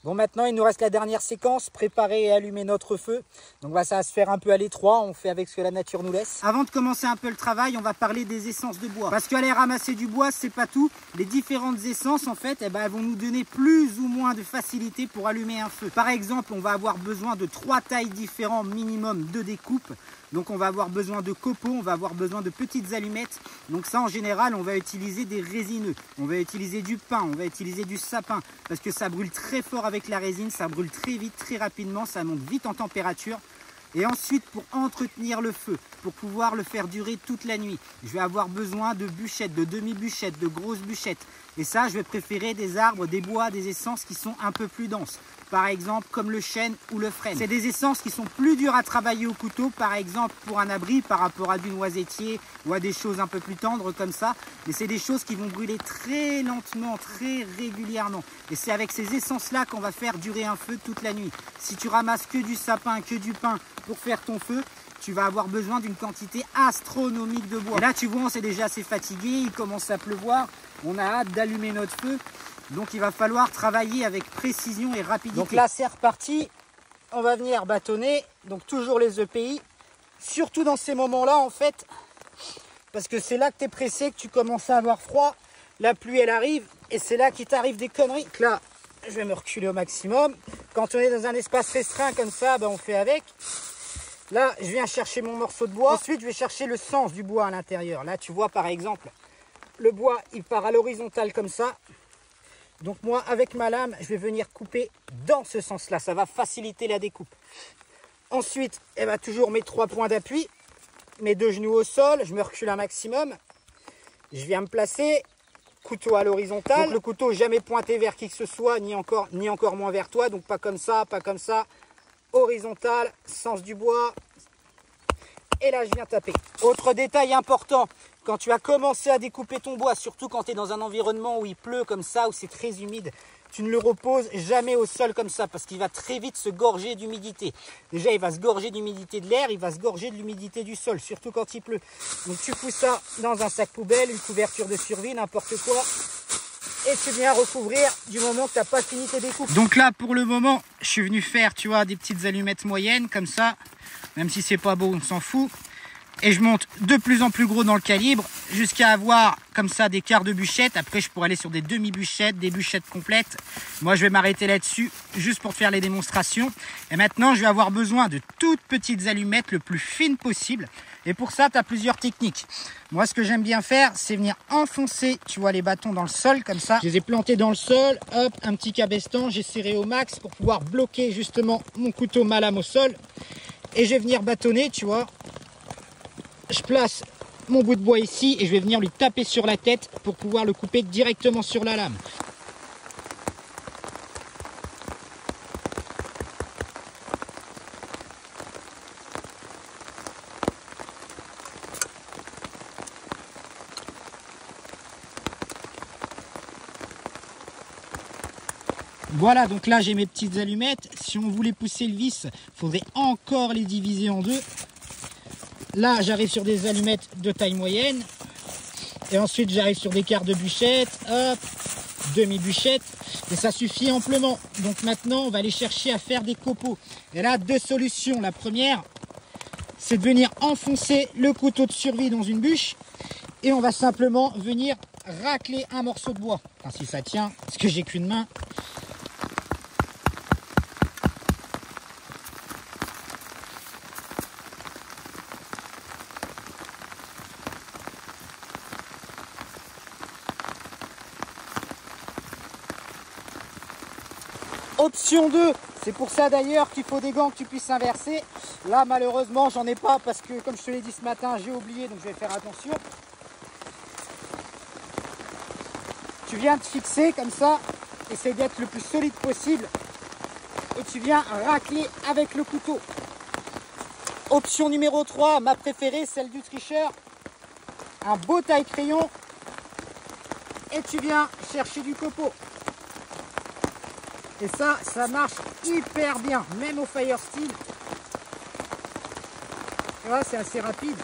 Bon, maintenant, il nous reste la dernière séquence, préparer et allumer notre feu. Donc ça va se faire un peu à l'étroit, on fait avec ce que la nature nous laisse. Avant de commencer un peu le travail, on va parler des essences de bois. Parce qu'aller ramasser du bois, c'est pas tout. Les différentes essences, en fait, elles vont nous donner plus ou moins de facilité pour allumer un feu. Par exemple, on va avoir besoin de 3 tailles différentes minimum de découpe. Donc on va avoir besoin de copeaux, on va avoir besoin de petites allumettes. Donc ça, en général, on va utiliser des résineux. On va utiliser du pin, on va utiliser du sapin. Parce que ça brûle très fort avec la résine, ça brûle très vite, très rapidement, ça monte vite en température. Et ensuite, pour entretenir le feu, pour pouvoir le faire durer toute la nuit, je vais avoir besoin de bûchettes, de demi-bûchettes, de grosses bûchettes. Et ça, je vais préférer des arbres, des bois, des essences qui sont un peu plus denses. Par exemple, comme le chêne ou le frêne. C'est des essences qui sont plus dures à travailler au couteau, par exemple pour un abri par rapport à du noisetier ou à des choses un peu plus tendres comme ça. Mais c'est des choses qui vont brûler très lentement, très régulièrement. Et c'est avec ces essences-là qu'on va faire durer un feu toute la nuit. Si tu ramasses que du sapin, que du pin pour faire ton feu, tu vas avoir besoin d'une quantité astronomique de bois. Et là, tu vois, on s'est déjà assez fatigué, il commence à pleuvoir, on a hâte d'allumer notre feu. Donc il va falloir travailler avec précision et rapidité. Donc là c'est reparti, on va venir bâtonner, donc toujours les EPI, surtout dans ces moments-là en fait, parce que c'est là que tu es pressé, que tu commences à avoir froid, la pluie elle arrive, et c'est là qu'il t'arrive des conneries. Donc là, je vais me reculer au maximum. Quand on est dans un espace restreint comme ça, on fait avec. Là, je viens chercher mon morceau de bois, ensuite je vais chercher le sens du bois à l'intérieur. Là tu vois par exemple, le bois il part à l'horizontale comme ça. Donc moi, avec ma lame, je vais venir couper dans ce sens-là. Ça va faciliter la découpe. Ensuite, toujours mes 3 points d'appui. Mes 2 genoux au sol. Je me recule un maximum. Je viens me placer. Couteau à l'horizontale. Donc le couteau jamais pointé vers qui que ce soit, ni encore moins vers toi. Donc pas comme ça, pas comme ça. Horizontal, sens du bois. Et là, je viens taper. Autre détail important. Quand tu as commencé à découper ton bois, surtout quand tu es dans un environnement où il pleut comme ça, où c'est très humide, tu ne le reposes jamais au sol comme ça parce qu'il va très vite se gorger d'humidité. Déjà, il va se gorger d'humidité de l'air, il va se gorger de l'humidité du sol, surtout quand il pleut. Donc tu fous ça dans un sac poubelle, une couverture de survie, n'importe quoi. Et tu viens recouvrir du moment que tu n'as pas fini tes découpes. Donc là, pour le moment, je suis venu faire, tu vois, des petites allumettes moyennes comme ça. Même si c'est pas beau, on s'en fout. Et je monte de plus en plus gros dans le calibre jusqu'à avoir comme ça des quarts de bûchettes. Après, je pourrais aller sur des demi-bûchettes, des bûchettes complètes. Moi, je vais m'arrêter là-dessus juste pour faire les démonstrations. Et maintenant, je vais avoir besoin de toutes petites allumettes le plus fines possible. Et pour ça, tu as plusieurs techniques. Moi, ce que j'aime bien faire, c'est venir enfoncer, tu vois, les bâtons dans le sol comme ça. Je les ai plantés dans le sol. Hop, un petit cabestan. J'ai serré au max pour pouvoir bloquer justement mon couteau, ma lame au sol. Et je vais venir bâtonner, tu vois. Je place mon bout de bois ici et je vais venir lui taper sur la tête pour pouvoir le couper directement sur la lame. Voilà, donc là j'ai mes petites allumettes. Si on voulait pousser le vis, il faudrait encore les diviser en 2. Là, j'arrive sur des allumettes de taille moyenne. Et ensuite, j'arrive sur des quarts de bûchette. Hop, demi-bûchette. Et ça suffit amplement. Donc maintenant, on va aller chercher à faire des copeaux. Et là, 2 solutions. La première, c'est de venir enfoncer le couteau de survie dans une bûche. Et on va simplement venir racler un morceau de bois. Enfin, si ça tient, parce que j'ai qu'une main. Option 2, c'est pour ça d'ailleurs qu'il faut des gants que tu puisses inverser. Là malheureusement j'en ai pas parce que comme je te l'ai dit ce matin j'ai oublié, donc je vais faire attention. Tu viens te fixer comme ça, essaye d'être le plus solide possible et tu viens racler avec le couteau. Option numéro 3, ma préférée, celle du tricheur, un beau taille-crayon et tu viens chercher du copeau. Et ça marche hyper bien, même au fire steel. Tu vois, c'est assez rapide.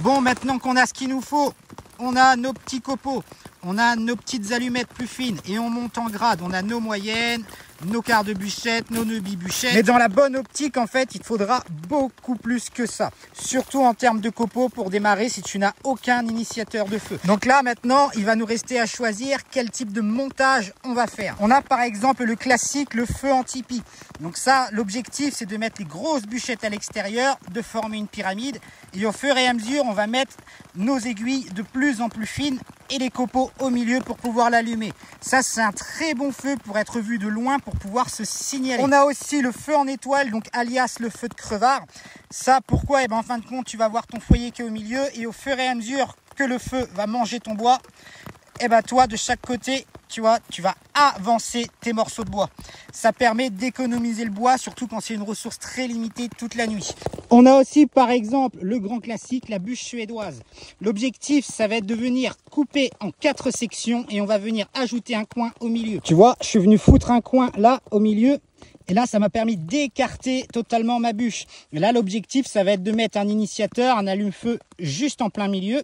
Bon, maintenant qu'on a ce qu'il nous faut, on a nos petits copeaux. on a nos petites allumettes plus fines et on monte en grade. On a nos moyennes, nos quarts de bûchette, nos nœuds bûchettes. Mais dans la bonne optique, en fait, il te faudra beaucoup plus que ça. Surtout en termes de copeaux pour démarrer si tu n'as aucun initiateur de feu. Donc là, maintenant, il va nous rester à choisir quel type de montage on va faire. On a par exemple le classique, le feu en tipi. Donc ça, l'objectif, c'est de mettre les grosses bûchettes à l'extérieur, de former une pyramide. Et au fur et à mesure, on va mettre nos aiguilles de plus en plus fines et les copeaux au milieu pour pouvoir l'allumer. Ça, c'est un très bon feu pour être vu de loin, pour pouvoir se signaler. On a aussi le feu en étoile, donc alias le feu de crevard. Ça, pourquoi? En fin de compte, tu vas voir ton foyer qui est au milieu et au fur et à mesure que le feu va manger ton bois, toi, de chaque côté, tu vas avancer tes morceaux de bois. Ça permet d'économiser le bois, surtout quand c'est une ressource très limitée toute la nuit. On a aussi, par exemple, le grand classique, la bûche suédoise. L'objectif, ça va être de venir couper en 4 sections et on va venir ajouter un coin au milieu. Tu vois, je suis venu foutre un coin là, au milieu. Et là, ça m'a permis d'écarter totalement ma bûche. Et là, l'objectif, ça va être de mettre un initiateur, un allume-feu juste en plein milieu.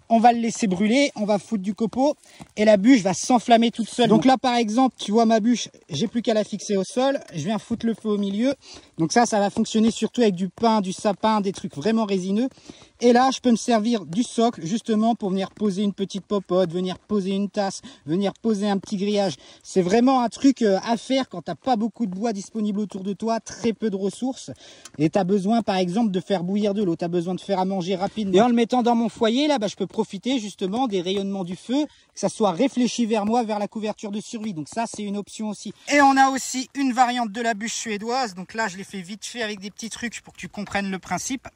On va le laisser brûler, on va foutre du copeau et la bûche va s'enflammer toute seule. Donc là, par exemple, tu vois ma bûche, j'ai plus qu'à la fixer au sol. Je viens foutre le feu au milieu. Donc ça va fonctionner surtout avec du pin, du sapin, des trucs vraiment résineux. Et là, je peux me servir du socle justement pour venir poser une petite popote, venir poser une tasse, venir poser un petit grillage. C'est vraiment un truc à faire quand tu n'as pas beaucoup de bois disponible autour de toi, très peu de ressources. Et tu as besoin par exemple de faire bouillir de l'eau, tu as besoin de faire à manger rapidement. Et en le mettant dans mon foyer, là, je peux profiter justement des rayonnements du feu, que ça soit réfléchi vers moi, vers la couverture de survie. Donc ça, c'est une option aussi. Et on a aussi une variante de la bûche suédoise. Donc là, je l'ai fait vite fait avec des petits trucs pour que tu comprennes le principe.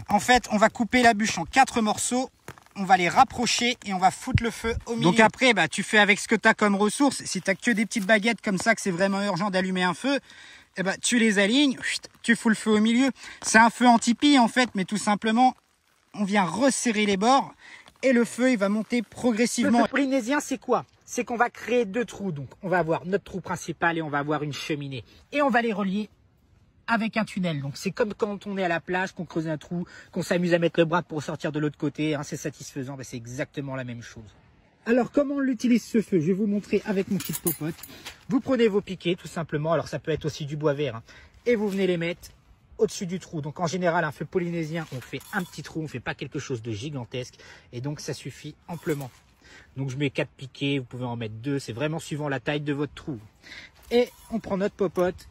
En fait, on va couper la bûche en 4 morceaux. On va les rapprocher et on va foutre le feu au milieu. Donc après, tu fais avec ce que tu as comme ressources. Si tu n'as que des petites baguettes comme ça, que c'est vraiment urgent d'allumer un feu, tu les alignes, tu fous le feu au milieu. C'est un feu en tipi en fait, mais tout simplement, on vient resserrer les bords et le feu, il va monter progressivement. Le feu polynésien, c'est quoi? C'est qu'on va créer 2 trous. Donc, on va avoir notre trou principal et on va avoir une cheminée. Et on va les relier avec un tunnel. Donc c'est comme quand on est à la plage, qu'on creuse un trou, qu'on s'amuse à mettre le bras pour sortir de l'autre côté, c'est satisfaisant, c'est exactement la même chose. Alors comment on l'utilise ce feu? Je vais vous montrer avec mon kit popote. Vous prenez vos piquets tout simplement, alors ça peut être aussi du bois vert, et vous venez les mettre au-dessus du trou. Donc en général un feu polynésien, on fait un petit trou, on ne fait pas quelque chose de gigantesque, et donc ça suffit amplement. Donc je mets 4 piquets, vous pouvez en mettre 2, c'est vraiment suivant la taille de votre trou. Et on prend notre popote,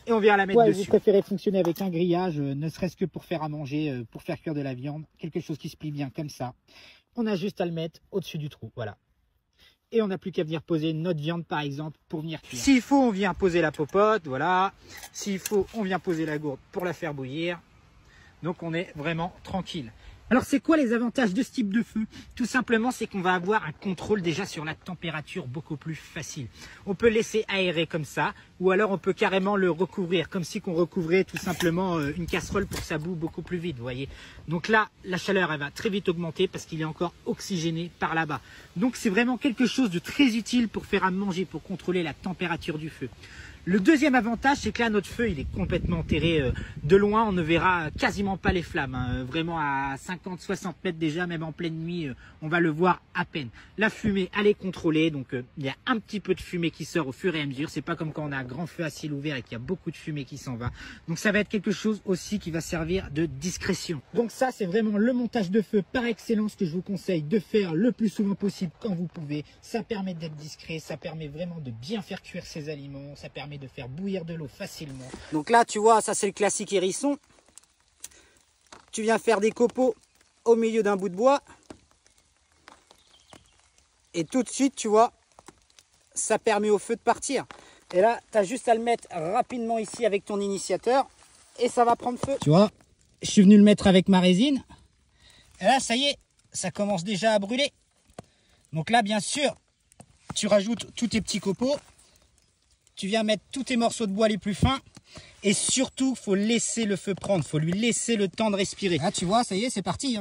et on vient la mettre dessus. Vous préférez fonctionner avec un grillage, ne serait-ce que pour faire à manger, pour faire cuire de la viande, quelque chose qui se plie bien comme ça. On a juste à le mettre au-dessus du trou, voilà. Et on n'a plus qu'à venir poser notre viande par exemple pour venir cuire. S'il faut, on vient poser la popote, voilà. S'il faut, on vient poser la gourde pour la faire bouillir. Donc on est vraiment tranquille. Alors c'est quoi les avantages de ce type de feu? Tout simplement, c'est qu'on va avoir un contrôle déjà sur la température beaucoup plus facile. On peut laisser aérer comme ça, ou alors on peut carrément le recouvrir, comme si on recouvrait tout simplement une casserole pour que ça boue beaucoup plus vite, vous voyez. Donc là, la chaleur, elle va très vite augmenter parce qu'il est encore oxygéné par là-bas. Donc c'est vraiment quelque chose de très utile pour faire à manger, pour contrôler la température du feu. Le deuxième avantage, c'est que là, notre feu, il est complètement enterré de loin. On ne verra quasiment pas les flammes. Vraiment à 50-60 mètres déjà, même en pleine nuit, on va le voir à peine. La fumée, elle est contrôlée. Donc, il y a un petit peu de fumée qui sort au fur et à mesure. C'est pas comme quand on a un grand feu à ciel ouvert et qu'il y a beaucoup de fumée qui s'en va. Donc, ça va être quelque chose aussi qui va servir de discrétion. Donc, ça, c'est vraiment le montage de feu par excellence que je vous conseille de faire le plus souvent possible quand vous pouvez. Ça permet d'être discret. Ça permet vraiment de bien faire cuire ses aliments. Ça permet de faire bouillir de l'eau facilement. Donc là, tu vois, ça c'est le classique hérisson. Tu viens faire des copeaux au milieu d'un bout de bois. Et tout de suite, tu vois, ça permet au feu de partir. Et là, tu as juste à le mettre rapidement ici avec ton initiateur et ça va prendre feu. Tu vois, je suis venu le mettre avec ma résine. Et là, ça y est, ça commence déjà à brûler. Donc là, bien sûr, tu rajoutes tous tes petits copeaux. Tu viens mettre tous tes morceaux de bois les plus fins. Et surtout, il faut laisser le feu prendre. Il faut lui laisser le temps de respirer. Là, tu vois, ça y est, c'est parti.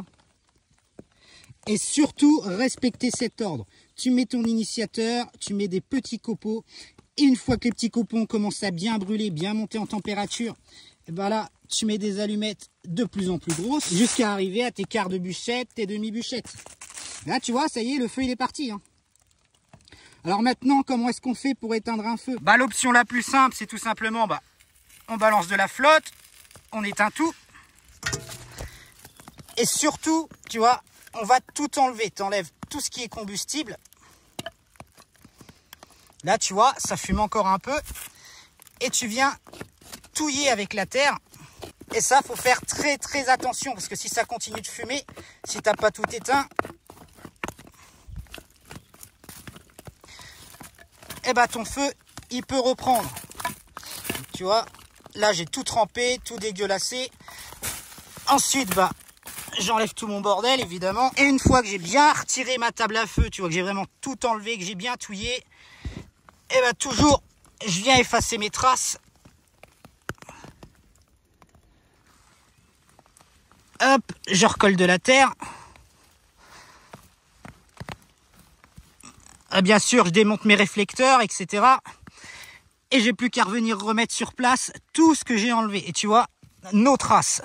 Et surtout, respecter cet ordre. Tu mets ton initiateur, tu mets des petits copeaux. Et une fois que les petits copeaux ont commencé à bien brûler, bien monter en température, et ben là, tu mets des allumettes de plus en plus grosses jusqu'à arriver à tes quarts de bûchette, tes demi-bûchettes. Là, tu vois, ça y est, le feu, il est parti. Hein. Alors maintenant, comment est-ce qu'on fait pour éteindre un feu? Bah, l'option la plus simple, c'est tout simplement, bah, on balance de la flotte, on éteint tout. Et surtout, tu vois, on va tout enlever. Tu enlèves tout ce qui est combustible. Là, tu vois, ça fume encore un peu. Et tu viens touiller avec la terre. Et ça, faut faire très très attention. Parce que si ça continue de fumer, si tu n'as pas tout éteint, eh ben, ton feu, il peut reprendre. Tu vois, là, j'ai tout trempé, tout dégueulassé. Ensuite, bah, j'enlève tout mon bordel, évidemment. Et une fois que j'ai bien retiré ma table à feu, tu vois, que j'ai vraiment tout enlevé, que j'ai bien touillé, et bien toujours, je viens effacer mes traces. Hop, je recolle de la terre. Et bien sûr, je démonte mes réflecteurs, etc. Et j'ai plus qu'à revenir remettre sur place tout ce que j'ai enlevé. Et tu vois, nos traces.